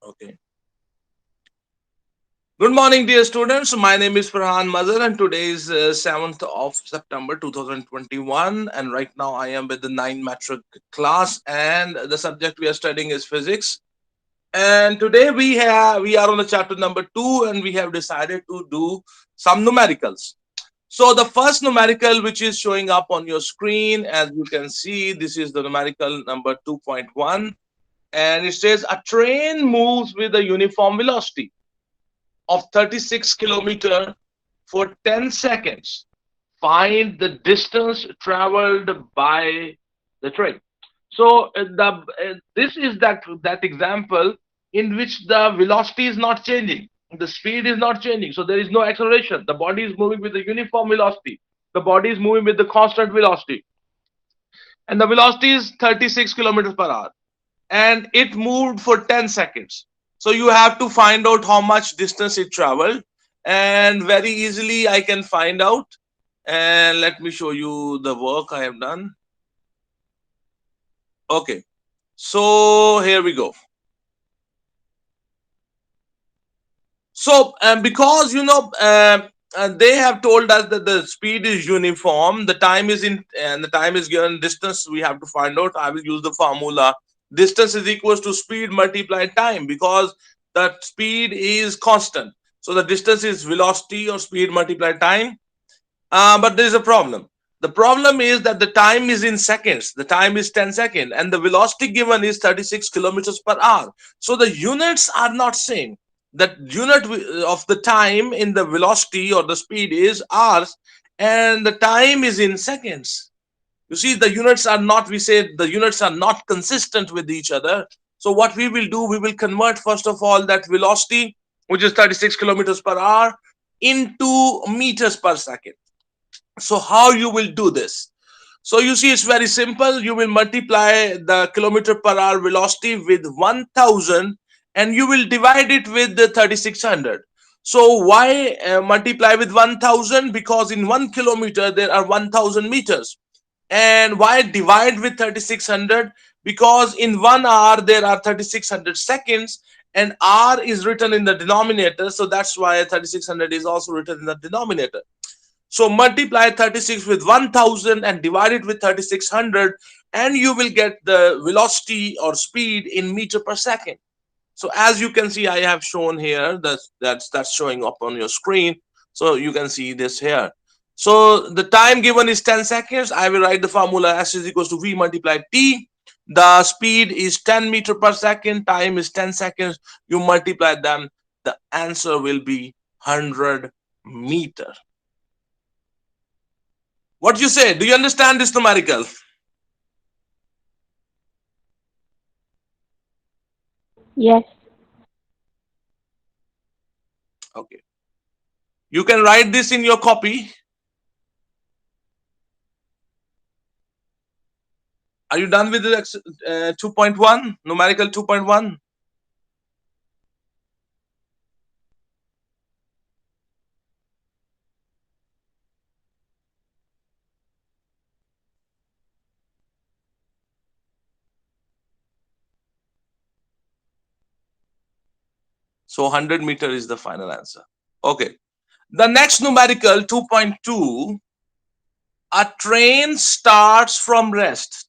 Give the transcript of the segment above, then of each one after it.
Okay. Good morning, dear students. My name is Ferhan Mazher, and today is 7th of September 2021. And right now, I am with the 9 Matric class, and the subject we are studying is physics. And today we are on the chapter number 2, and we have decided to do some numericals. So the first numerical which is showing up on your screen, as you can see, this is the numerical number 2.1, and it says a train moves with a uniform velocity of 36 kilometer for 10 seconds. Find the distance traveled by the train. So this is that example in which the velocity is not changing, the speed is not changing, so there is no acceleration. The body is moving with the uniform velocity. The body is moving with the constant velocity, and the velocity is 36 kilometers per hour, and it moved for 10 seconds. So you have to find out how much distance it traveled, and very easily I can find out. And let me show you the work I have done. Okay, so here we go. So because they have told us that the speed is uniform, the time is in, and the time is given, distance we have to find out. I will use the formula: distance is equals to speed multiplied time, because the speed is constant. So the distance is velocity or speed multiplied time. But there is a problem. The problem is that the time is in seconds. The time is 10 seconds, and the velocity given is 36 kilometers per hour. So the units are not same. The unit of the time in the velocity or the speed is hours, and the time is in seconds. You see, the units are not. We say the units are not consistent with each other. So what we will do, we will convert first of all that velocity, which is 36 kilometers per hour, into meters per second. So how you will do this? So you see, it's very simple. You will multiply the kilometer per hour velocity with 1000, and you will divide it with the 3600. So why multiply with 1000? Because in 1 kilometer there are 1000 meters. And why divide with 3600? Because in 1 hour there are 3600 seconds, and r is written in the denominator, so that's why 3600 is also written in the denominator. So multiply 36 with 1000 and divide it with 3600, and you will get the velocity or speed in meter per second. So as you can see, I have shown here that's showing up on your screen. So you can see this here. So the time given is 10 seconds. I will write the formula: S is equals to V multiplied T. The speed is 10 meter per second. Time is 10 seconds. You multiply them. The answer will be 100 meter. What do you say? Do you understand this numerical? Yes. Okay. You can write this in your copy. Are you done with the 2.1, numerical 2.1? So 100 meter is the final answer. Okay. The next numerical 2.2, a train starts from rest.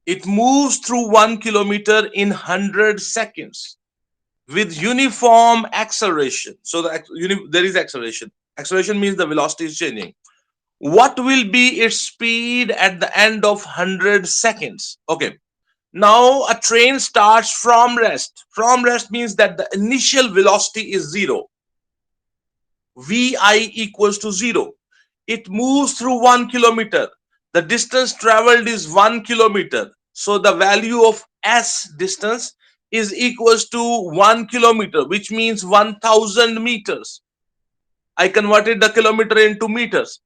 It moves through 1 kilometer in 100 seconds with uniform acceleration. So there is acceleration. Acceleration means the velocity is changing. What will be its speed at the end of 100 seconds? Okay. Now a train starts from rest. From rest means that the initial velocity is zero. Vi equals to zero. It moves through 1 kilometer. The distance traveled is 1 kilometer. So the value of S distance is equals to 1 kilometer, which means 1000 meters. I converted the kilometer into meters,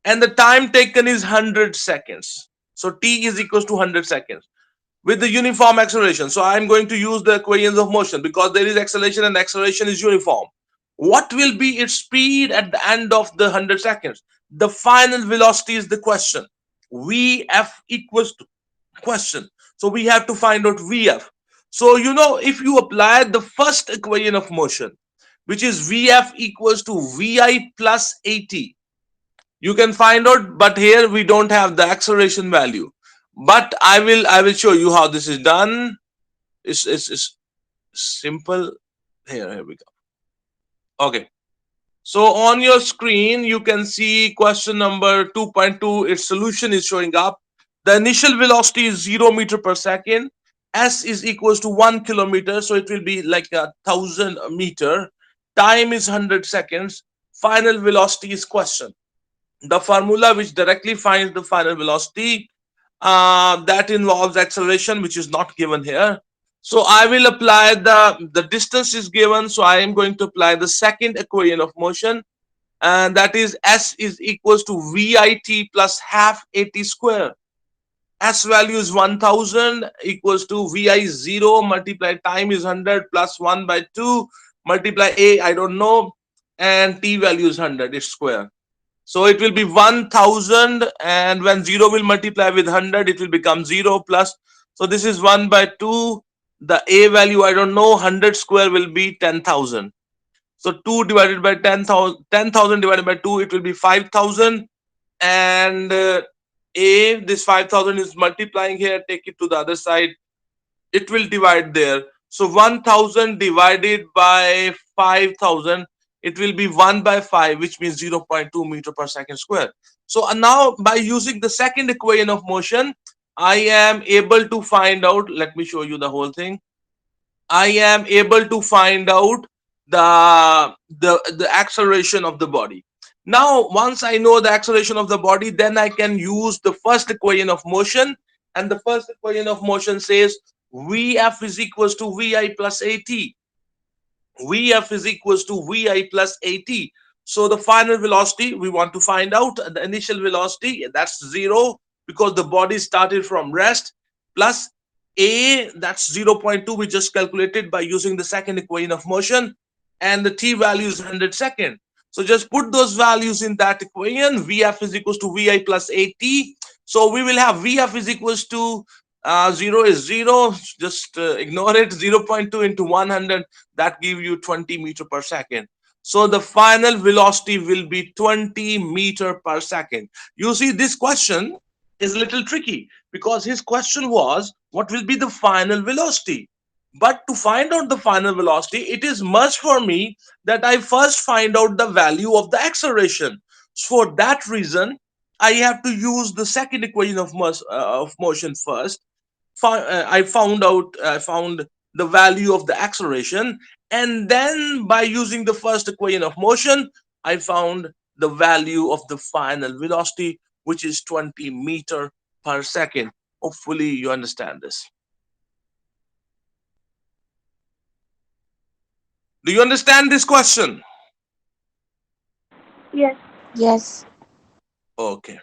and the time taken is 100 seconds. So T is equals to 100 seconds with the uniform acceleration. So I'm going to use the equations of motion because there is acceleration and acceleration is uniform. What will be its speed at the end of the 100 seconds? The final velocity is the question. Vf equals to question. So we have to find out Vf. So, if you apply the first equation of motion, which is Vf equals to Vi plus At, you can find out, but here we don't have the acceleration value. But I will show you how this is done. It's simple. Here we go. Okay. So on your screen, you can see question number 2.2. Its solution is showing up. The initial velocity is 0 meter per second. S is equals to 1 kilometer, so it will be like 1,000 meter. Time is 100 seconds. Final velocity is question. The formula which directly finds the final velocity, that involves acceleration, which is not given here. So I will apply the distance is given, so I am going to apply the second equation of motion, and that is S is equals to VIT plus half AT square. S value is 1000 equals to VI 0 multiply time is 100 plus 1 by 2 multiply A, I don't know, and T value is 100, it's square. So it will be 1000, and when 0 will multiply with 100, it will become 0 plus. So this is 1 by 2. The A value, I don't know, 100 square will be 10,000. So 2 divided by 10,000, 10,000 divided by 2, it will be 5,000. And A, this 5,000 is multiplying here, take it to the other side, it will divide there. So 1000 divided by 5000, it will be 1 by 5, which means 0.2 meter per second square. So now by using the second equation of motion, I am able to find out, let me show you the whole thing. I am able to find out the acceleration of the body. Now, once I know the acceleration of the body, then I can use the first equation of motion, and the first equation of motion says Vf is equals to Vi plus At. Vf is equals to Vi plus At. So the final velocity we want to find out, the initial velocity, that's 0 because the body started from rest, plus A, that's 0.2 we just calculated by using the second equation of motion, and the T value is 100 second. So just put those values in that equation. Vf is equals to Vi plus At. So we will have Vf is equals to 0 is 0, just ignore it. 0.2 into 100, that give you 20 meter per second. So the final velocity will be 20 meter per second. You see, this question is a little tricky because his question was what will be the final velocity. But to find out the final velocity, it is must for me that I first find out the value of the acceleration. So for that reason, I have to use the second equation of motion first. I found the value of the acceleration, and then by using the first equation of motion, I found the value of the final velocity, which is 20 meter per second. Hopefully you understand this. Do you understand this question? Yes. Yes. Okay.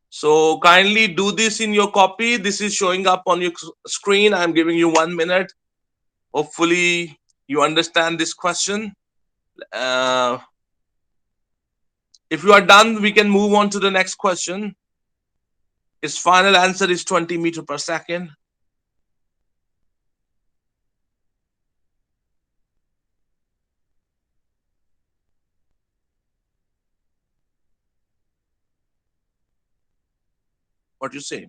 So kindly do this in your copy. This is showing up on your screen. I'm giving you 1 minute. Hopefully you understand this question. Uh, if you are done, we can move on to the next question. Its final answer is 20 meter per second. What you say?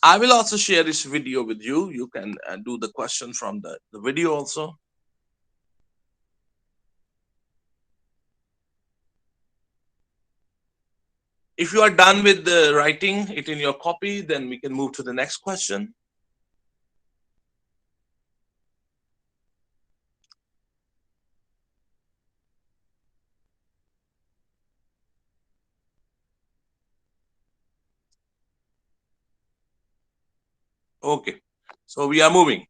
I will also share this video with you. You can do the question from the video also. If you are done with the writing it in your copy, then we can move to the next question. Okay, so we are moving.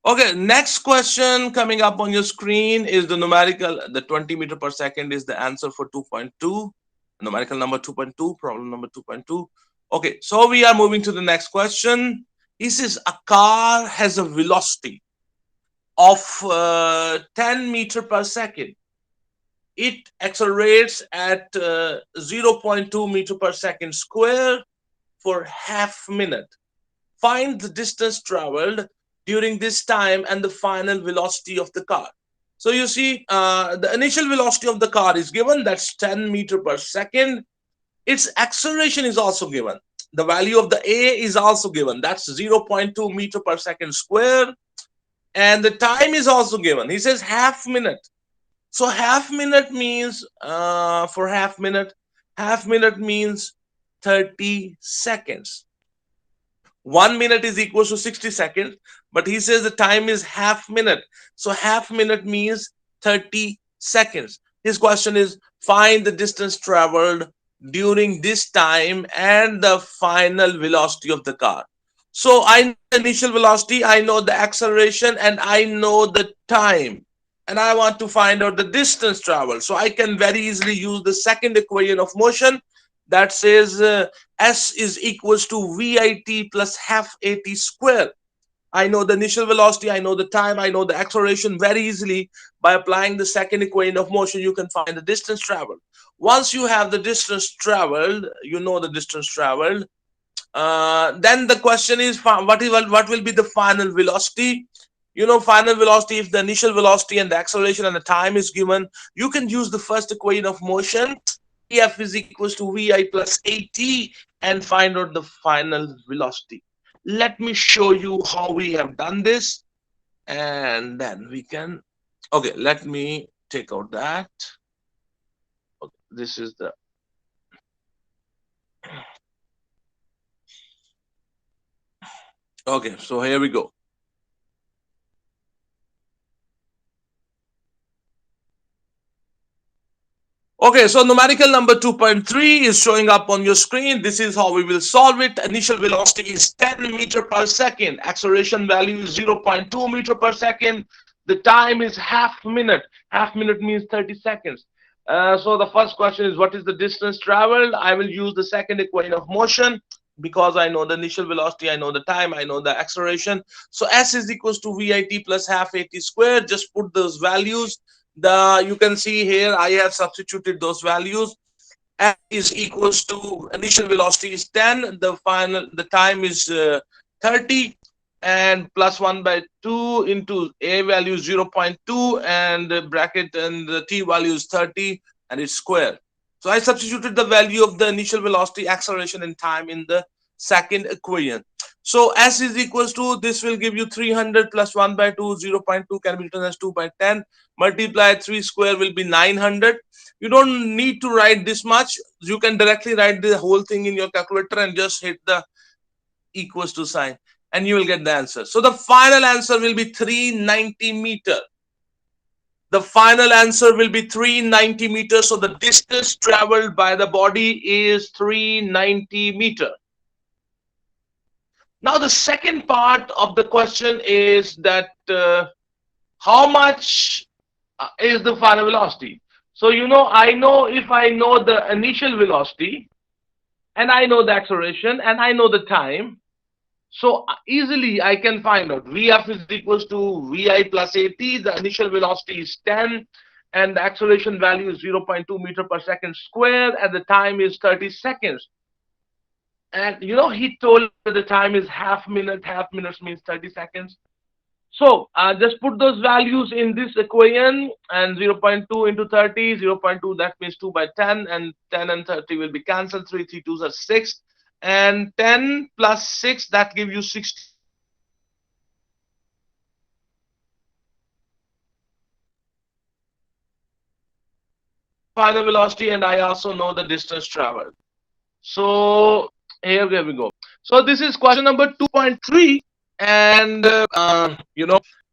Okay, next question coming up on your screen is the numerical. The 20 meter per second is the answer for 2.2. Numerical number 2.2, problem number 2.2. Okay, so we are moving to the next question. He says a car has a velocity of 10 meter per second. It accelerates at 0.2 meter per second square for half minute. Find the distance traveled during this time and the final velocity of the car. So you see, the initial velocity of the car is given, that's 10 meter per second. Its acceleration is also given. The value of the A is also given, that's 0.2 meter per second square. And the time is also given. He says half minute. So half minute means, for half minute means 30 seconds. 1 minute is equal to 60 seconds, but he says the time is half minute. So half minute means 30 seconds. His question is find the distance traveled during this time and the final velocity of the car. So I know the initial velocity, I know the acceleration, and I know the time. And I want to find out the distance traveled. So I can very easily use the second equation of motion that says S is equals to VIT plus half AT square. I know the initial velocity, I know the time, I know the acceleration very easily. By applying the second equation of motion, you can find the distance traveled. Once you have the distance traveled, you know the distance traveled. Then the question is, what will be the final velocity? You know, final velocity, if the initial velocity and the acceleration and the time is given, you can use the first equation of motion, EF is equals to VI plus AT, and find out the final velocity. Let me show you how we have done this, and then we can. Okay, let me take out that. Okay, this is the. Okay, so here we go. Okay, so numerical number 2.3 is showing up on your screen. This is how we will solve it. Initial velocity is 10 meter per second. Acceleration value is 0.2 meter per second. The time is half minute. Half minute means 30 seconds. So the first question is, what is the distance traveled? I will use the second equation of motion because I know the initial velocity, I know the time, I know the acceleration. So S is equals to VIT plus half AT squared. Just put those values. You can see here I have substituted those values. S is equals to initial velocity is 10, the time is 30, and plus 1 by 2 into A value is 0.2, and the bracket and the T value is 30, and it's square. So I substituted the value of the initial velocity, acceleration, and time in the second equation. So S is equals to, this will give you 300 plus 1 by 2, 0.2 can be written as 2 by 10. Multiply 3 square will be 900. You don't need to write this much. You can directly write the whole thing in your calculator and just hit the equals to sign, and you will get the answer. So the final answer will be 390 meter. The final answer will be 390 meters. So the distance traveled by the body is 390 meter. Now the second part of the question is that how much is the final velocity? So I know, if I know the initial velocity and I know the acceleration and I know the time, so easily I can find out Vf is equals to Vi plus At. The initial velocity is 10 and the acceleration value is 0.2 meter per second square, and the time is 30 seconds. And he told that the time is half minute. Half minutes means 30 seconds. So just put those values in this equation, and 0.2 into 30, 0.2, that means 2 by 10, and 10 and 30 will be cancelled. 3, 3, 2s are 6, and 10 plus 6, that gives you 60. Final velocity, and I also know the distance traveled. So here we go. So this is question number 2.3, and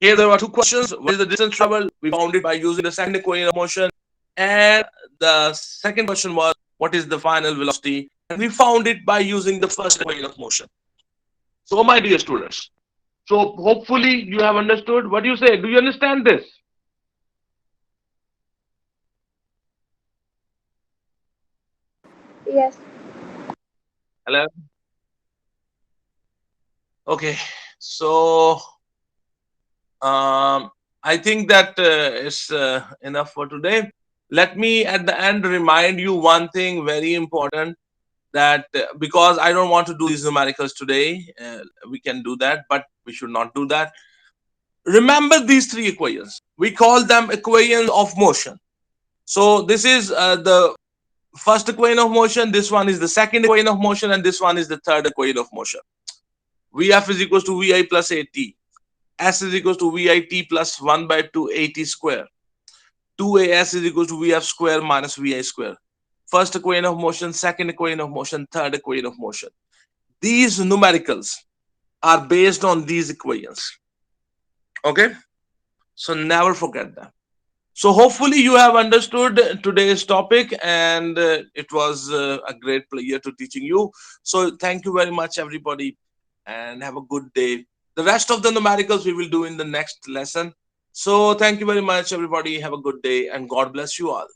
here there are two questions. What is the distance traveled? We found it by using the second equation of motion, and the second question was, what is the final velocity? And we found it by using the first equation of motion. So my dear students, so hopefully you have understood. What do you say? Do you understand this? Yes. Hello. Okay. So I think that is enough for today. Let me at the end remind you one thing very important. that because I don't want to do these numericals today, we can do that, but we should not do that. Remember these three equations. We call them equations of motion. So this is the first equation of motion, this one is the second equation of motion, and this one is the third equation of motion. Vf is equals to vi plus at. S is equals to vit plus 1 by 2 at square. 2as is equals to vf square minus vi square. First equation of motion, second equation of motion, third equation of motion. These numericals are based on these equations. Okay, so never forget that. So hopefully you have understood today's topic, and it was a great pleasure to teaching you. So thank you very much, everybody, and have a good day. The rest of the numericals we will do in the next lesson. So thank you very much, everybody. Have a good day, and God bless you all.